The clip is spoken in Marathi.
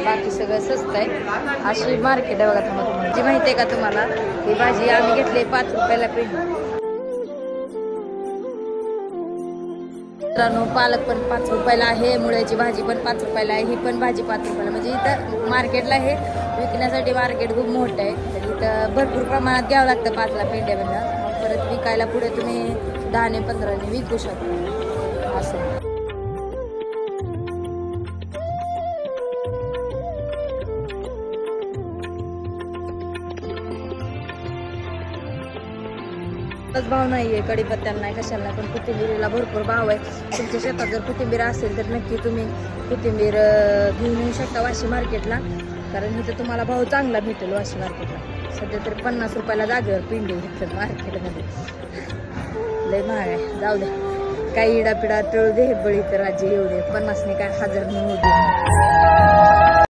बाकी सगळं स्वस्त आहे. अशी मार्केट आहे बघा. तुम्हाला जी माहिती आहे का तुम्हाला, ही भाजी आम्ही घेतली 5 रुपयाला पेंडी. मित्रांनो, पालक पण 5 रुपयाला आहे, मुळ्याची भाजी पण 5 रुपयाला आहे, ही पण भाजी 5 रुपयाला. म्हणजे इथं मार्केटला हे विकण्यासाठी मार्केट खूप मोठं आहे. तर इथं भरपूर प्रमाणात घ्यावं लागतं 5ला पेंड्या बिंड्या. मग परत विकायला पुढे तुम्ही 10ने 15ने विकू शकता असं. भाव नाहीये कढीपत्त्याला नाही, कशाला नाही, पण कोथिंबीरीला भरपूर भाव आहे. तुमच्या शेतात जर कोथिंबीर असेल तर नक्की तुम्ही कोथिंबीर घेऊन येऊ शकता वाशी मार्केटला, कारण इथं तुम्हाला भाव चांगला भेटेल. वाशी मार्केटला सध्या तर 50 रुपयाला जागेवर पिंडी इथं मार्केटमध्ये. लय महाग आहे. जाऊ दे, काही इडापिडा टळू दे, बळी तर राज्य येऊ दे. 50ने काय 1000 होऊ दे.